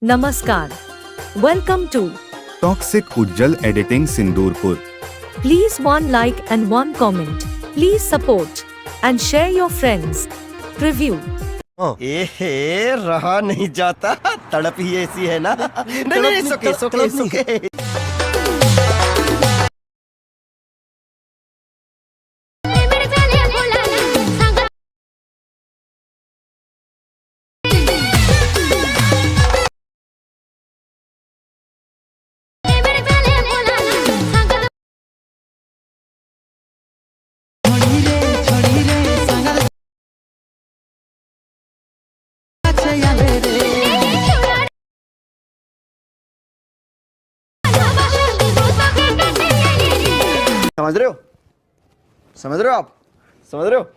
Namaskar. Welcome to Toxic UJJAL Editing Sindurpur. Please one like and one comment. Please support and share your friends. Preview. रहा नहीं जाता, तड़प ही ऐसी है ना। नहीं सुके समझ रहे हो आप समझ रहे हो?